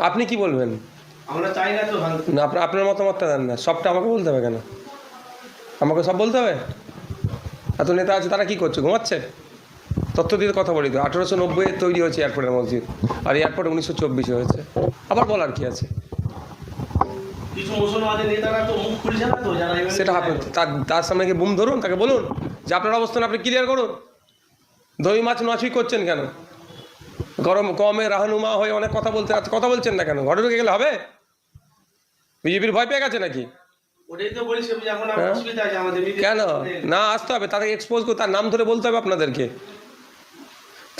আপনি কি বলবেন? আমরা চাই না তো না, আপনার মতামতটা দেন না, সবটা আমাকে বলতে হবে কেন? আমাকে সব বলতে হবে? এত নেতা আছে, তারা কি করছে? ঘুমাচ্ছে? তথ্য দিয়ে কথা বলি তো, 1890 তৈরি হয়েছে এয়ারপোর্টের মসজিদ, আর এয়ারপোর্ট 1924 হয়েছে। আবার বলার কি আছে? কিছু মুসলমানের নেতারা তো মুখ খুলছে না তো, যারা সেটা আপনি তার সামনে গিয়ে বুম ধরুন, তাকে বলুন যে আপনার অবস্থান আপনি ক্লিয়ার করুন। দই মাছ নচুই করছেন কেন? গরম কমে রাহনুমা হয়ে অনেক কথা বলছেন না কেন? ঘরে ঢুকে গেলে হবে? বিজেপির ভয় পেয়ে গেছে নাকি? কেন না আসতে হবে? তাদেরকে এক্সপোজ করে তার নাম ধরে বলতে হবে আপনাদেরকে।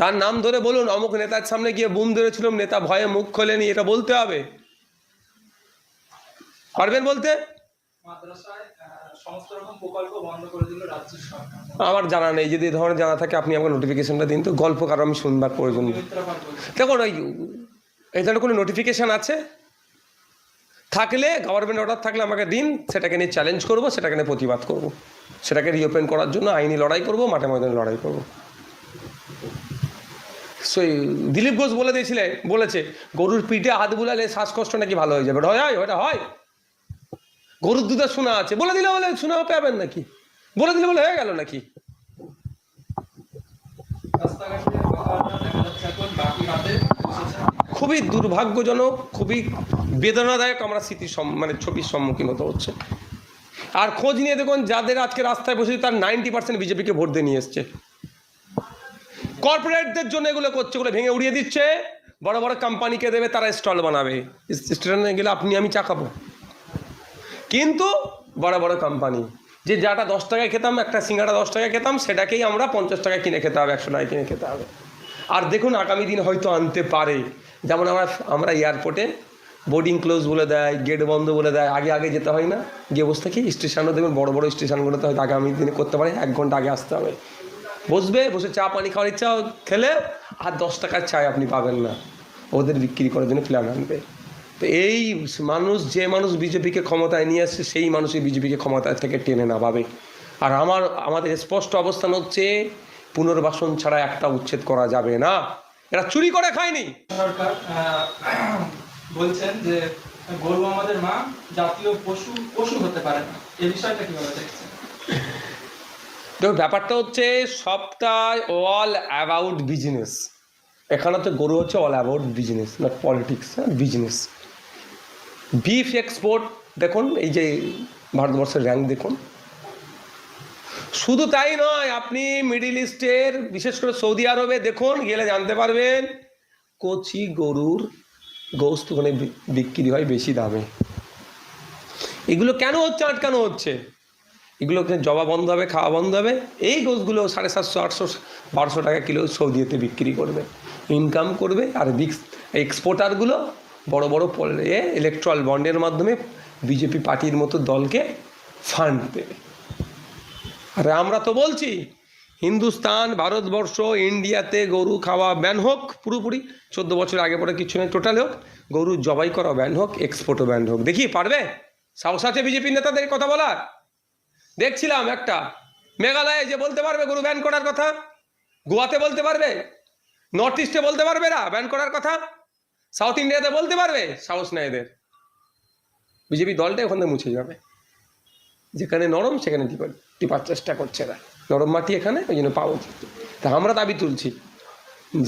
তার নাম ধরে বলুন, অমুক নেতার সামনে গিয়ে বুম ধরেছিলাম, নেতা ভয়ে মুখ খোলেনি, এটা বলতে হবে। পারবেন বলতে? আমার জানা নেই, যদি এই ধরনের জানা থাকে আপনি আমাকে নোটিফিকেশনটা দিন তো। গল্প কারো আমি শুনবার প্রয়োজন নেই। দেখুন, এই ধরনের কোনো নোটিফিকেশান আছে থাকলে, গভর্নমেন্ট অর্ডার থাকলে আমাকে দিন, সেটাকে নিয়ে চ্যালেঞ্জ করব, সেটাকে নিয়ে প্রতিবাদ করব, সেটাকে রিওপেন করার জন্য আইনি লড়াই করব, মাঠে ময়দানে লড়াই করব। সেই দিলীপ ঘোষ বলেছে গরুর পিঠে হাত বুলালে শ্বাসকষ্ট নাকি ভালো হয়ে যাবে। ওটা হয়? গরুর দুধের শোনা আছে, বলে দিলে বলে শোনা পাবেন নাকি? বলে দিলে বলে হয়ে গেল নাকি? খুবই দুর্ভাগ্যজনক, খুবই বেদনাদায়ক আমরা ছবির সম্মুখীন হতে হচ্ছে। আর খোঁজ নিয়ে দেখুন, যাদের আজকে রাস্তায় বসে তার 90% বিজেপিকে ভোট দিয়ে নিয়ে এসছে। কর্পোরেটদের জন্য এগুলো করছে, ওগুলো ভেঙে উড়িয়ে দিচ্ছে, বড় বড় কোম্পানিকে দেবে, তারা স্টল বানাবে। স্টেশনে গেলে আপনি আমি চা খাবো, কিন্তু বড় বড় কোম্পানি যে যাটা 10 টাকায় খেতাম, একটা সিঙ্গাড়া 10 টাকায় খেতাম, সেটাকেই আমরা 50 টাকায় কিনে খেতে হবে, 100 টাকায় কিনে খেতে হবে। আর দেখুন আগামী দিন হয়তো আনতে পারে, যেমন আমরা এয়ারপোর্টে বোর্ডিং ক্লোজ বলে দেয়, গেট বন্ধ বলে দেয়, আগে যেতে হয় না, গিয়ে বসে থাকি। স্টেশনও দেখবেন বড় বড় স্টেশনগুলোতে হয়তো আগামী দিনে করতে পারে, 1 ঘন্টা আগে আসতে হবে। বসে চা পানি খাওয়ার ইচ্ছা খেলে আর 10 টাকার চায় আপনি পাবেন না, ওদের বিক্রি করার জন্য প্ল্যান আনবে। তো এই যে মানুষ বিজেপিকে ক্ষমতায় নিয়ে আসছে, সেই মানুষই বিজেপিকে ক্ষমতায় থেকে টেনে নামাবে। আর আমাদের স্পষ্ট অবস্থান হচ্ছে, পুনর্বাসন ছাড়া একটা উচ্ছেদ করা যাবে না। এরা চুরি করে খায়নি। সরকার বলছেন যে গরু আমাদের মা, জাতীয় পশু হতে পারে না, এই বিষয়টা কিভাবে দেখছেন? দেখুন, ব্যাপারটা হচ্ছে সবটাই অল অ্যাবাউট বিজনেস। এখানে তো গরু হচ্ছে all about business, not politics, business. Beef export দেখুন, এই যে ভারতবর্ষের র্যাঙ্ক দেখুন। শুধু তাই নয়, আপনি মিডিল ইস্টের, বিশেষ করে সৌদি আরবে দেখুন, গেলে জানতে পারবেন কচি গরুর গোশত ওখানে বিক্রি হয় বেশি দামে। এগুলো কেন হচ্ছে? আটকানো হচ্ছে। এগুলোকে জবা বন্ধ হবে, খাওয়া বন্ধ হবে। এই গোশতগুলো 750, 800, 1200 টাকা কিলো সৌদিতে বিক্রি করবে, ইনকাম করবে। আর এক্সপোর্টারগুলো বড় বড় ইলেকট্রাল বন্ডের মাধ্যমে বিজেপি পার্টির মতো দলকে ফান্ড দেবে। আর আমরা তো বলছি, হিন্দুস্তান, ভারতবর্ষ, ইন্ডিয়াতে গরু খাওয়া ব্যান হোক পুরোপুরি, 14 বছর আগে পরে কিছু নেই, টোটাল হোক। গরু জবাই করা ব্যান হোক, এক্সপোর্টও ব্যান হোক। দেখি পারবে? সাহস আছে বিজেপির নেতাদের কথা বলার? দেখছিলাম একটা মেঘালয়ে যে বলতে পারবে গরু ব্যান করার কথা, গোয়াতে বলতে পারবে, নর্থ ইস্টে বলতে পারবে না ব্যান করার কথা, সাউথ ইন্ডিয়াতে বলতে পারবে? সাহস নেই এদের। বিজেপি দলটা ওখান থেকে মুছে যাবে। যেখানে নরম সেখানে টিপার চেষ্টা করছে না, নরম মাটি এখানে, ওই জন্য পাওয়া উচিত। তা আমরা দাবি তুলছি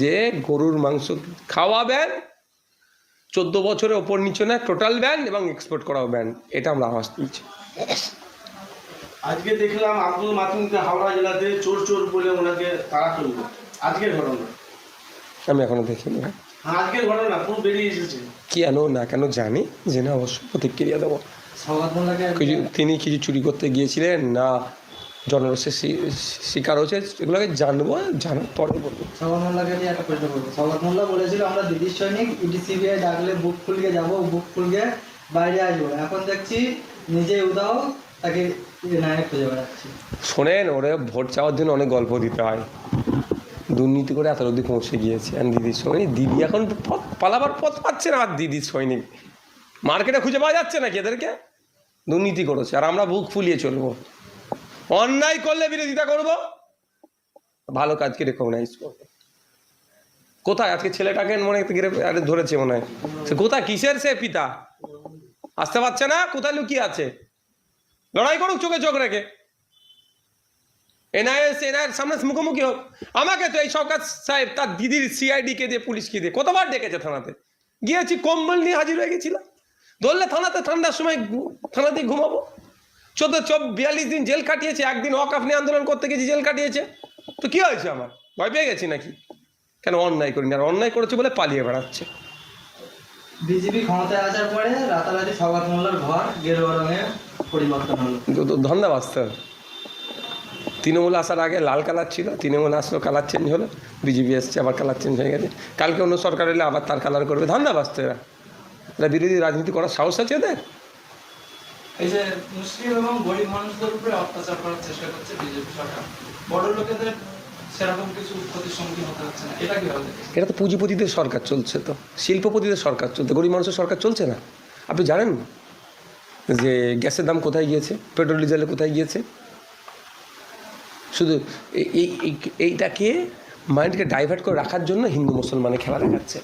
যে গরুর মাংস খাওয়া ব্যান, 14 বছরের ওপর নিচে না, টোটাল ব্যান, এবং এক্সপোর্ট করাও ব্যান। এটা আমরা আওয়াজ তুলছি। আজকে দেখলাম আব্দুল মাতুনকে হাওড়া জেলাতে চোর বলে ওনাকে তাড়া করলো। আজকের ঘটনা আমি এখনো দেখিনি। আজকের ঘটনা পুরো বেরিয়ে এসেছে। কেন না কেন জানি, জেনে অবশ্যই প্রতিক্রিয়া দেবো। তিনি কিছু চুরি করতে গিয়েছিলেন না জনরসের শিকার হয়েছে, এগুলোকে জানার পরে বলবো। সৌগত মোল্লাকে দিয়ে একটা প্রশ্ন করবো। সৌগত মোল্লা বলেছিল আমরা দিদির সৈনিক, ইডিসিবিআই ডাকলে বুক খুলকে যাবো, বুক খুলকে বাইরে আসবো। এখন দেখছি নিজে উদাও তাকে নায়ক খুঁজে বেড়াচ্ছি। শোনেন, ওরে ভোট চাওয়ার জন্য অনেক গল্প দিতে হয়, দুর্নীতি করে এত অবধি পৌঁছে গিয়েছে। আর দিদির সৈনিক, দিদি এখন পালাবার পথ পাচ্ছে না। আর দিদির সৈনিক মার্কেটে খুঁজে পাওয়া যাচ্ছে নাকি? এদেরকে দুর্নীতি করেছে, আর আমরা বুক ফুলিয়ে চলবো। অন্যায় করলে বিরোধিতা করব, ভালো কাজকে রেকগনাইজ করবো। কোথায় আজকে ছেলেটাকে মনে হয় আরে ধরেছে মনে হয়, সে কোথায়, কিসের সে পিতা আসতে পারছে না, কোথায় লুকিয়ে আছে? লড়াই করুক চোখে চোখ রেখে, এনআইএর সামনে মুখোমুখি হোক। আমাকে তো এই শওকত সাহেব তার দিদির সিআইডিকে দিয়ে পুলিশকে দিয়ে কতবার ডেকেছে থানাতে, গিয়েছি কম্বল নিয়ে হাজির হয়ে গেছিলাম। ধরলে থানাতে ঠান্ডার সময় থানাতেই ঘুমাবো। 42 দিন জেল কাটিয়েছে, একদিন ওয়াকফ নিয়ে আন্দোলন করতে গেছি জেল কাটিয়েছে, তো কি হয়েছে আমার, ভয় পেয়ে গেছি নাকি? কেন অন্যায় করিনি, আর অন্যায় করেছে বলে পালিয়ে বেড়াচ্ছে। বিজেপি ক্ষমতায় আসার পরে রাতারাতি শওকত মোল্লার ঘর গেরুয়া রঙে পরিবর্তন হলো। ধন্যবাদ স্যার। তৃণমূল আসার আগে লাল কালার ছিল, তৃণমূল আসলো কালার চেঞ্জ হলো, বিজেপি এসছে আবার কালার চেঞ্জ হয়ে গেছে, কালকে অন্য সরকার এলে আবার তার কালার করবে। ধন্যবাদ এরা, এরা বিরোধী রাজনীতি করার সাহস আছে এদের। এই যে মুসলিম এবং গরিব মানুষদের উপরে অত্যাচার করার চেষ্টা করছে বিজেপি সরকার, বড় লোকেদের সেরকম কিছু ক্ষতির সম্মুখীন হতে হচ্ছে না, এটা কিভাবে দেখছেন? এটা তো পুঁজিপতিদের সরকার চলছে, তো শিল্পপতিদের সরকার চলছে, গরিব মানুষের সরকার চলছে না। আপনি জানেন যে গ্যাসের দাম কোথায় গিয়েছে, পেট্রোল ডিজেলে কোথায় গিয়েছে? শুধু এইটাকে মাইন্ডকে ডাইভার্ট করে রাখার জন্য হিন্দু মুসলমানে খেলা দেখাচ্ছে।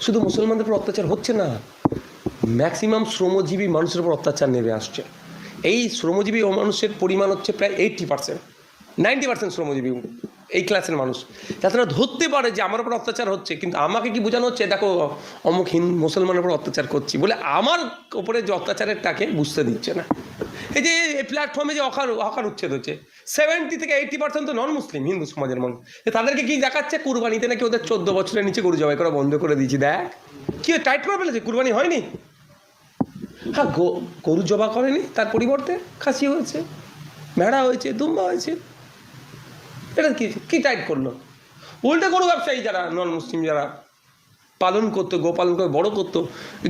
শুধু মুসলমানদের উপর অত্যাচার হচ্ছে না, ম্যাক্সিমাম শ্রমজীবী মানুষের উপর অত্যাচার নেমে আসছে। এই শ্রমজীবী মানুষের পরিমাণ হচ্ছে প্রায় 80%, 90% শ্রমজীবী এই ক্লাসের মানুষ, যাতে তারা ধরতে পারে যে আমার উপর অত্যাচার হচ্ছে, কিন্তু আমাকে কি বোঝানো হচ্ছে, দেখো অমুক হিন্দু মুসলমানের উপর অত্যাচার করছি বলে আমার ওপরে যে অত্যাচারেরটাকে বুঝতে দিচ্ছে না। এই যে এই প্ল্যাটফর্মে যে হকার উচ্ছেদ হচ্ছে, 70 থেকে 80% তো নন মুসলিম হিন্দু সমাজের মানুষ, তাদেরকে কি দেখাচ্ছে, কুরবানিতে নাকি ওদের 14 বছরের নিচে গরু জবাই করা বন্ধ করে দিয়েছি। দেখ কি টাইট করে ফেলেছে, কুরবানি হয়নি, হ্যাঁ গরু জবা করেনি, তার পরিবর্তে খাসি হয়েছে, ভেড়া হয়েছে, দুম্বা হয়েছে। এটা কি টাইট করলো? উল্টে গরু ব্যবসায়ী যারা নন মুসলিম যারা পালন করতো, গোপালন করে বড়ো করতো,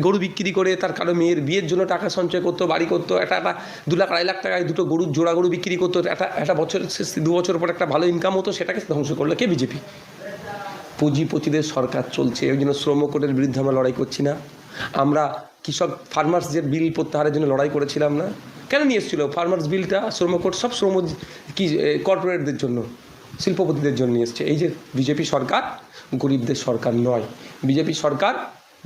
গরু বিক্রি করে তার কারো মেয়ের বিয়ের জন্য টাকা সঞ্চয় করতো, বাড়ি করতো, একটা 2 লাখ 2.5 লাখ টাকায় দুটো গরুর জোড়া গরু বিক্রি করতো, একটা বছর 2 বছর পর একটা ভালো ইনকাম হতো, সেটাকে ধ্বংস করলো কে? বিজেপি। পুঁজিপতিদের সরকার চলছে, ওই জন্য শ্রম কোডের বিরুদ্ধে আমরা লড়াই করছি না। আমরা কৃষক ফার্মার্স যে বিল প্রত্যাহারের জন্য লড়াই করেছিলাম না, কেন নিয়ে এসেছিলো ফার্মার্স বিলটা? শ্রম কোড সব কর্পোরেটদের জন্য, শিল্পপতিদের জন্য নিয়ে এসছে। এই যে বিজেপি সরকার গরিবদের সরকার নয়, বিজেপি সরকার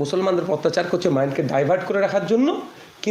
মুসলমানদের অত্যাচার করছে মাইন্ডকে ডাইভার্ট করে রাখার জন্য।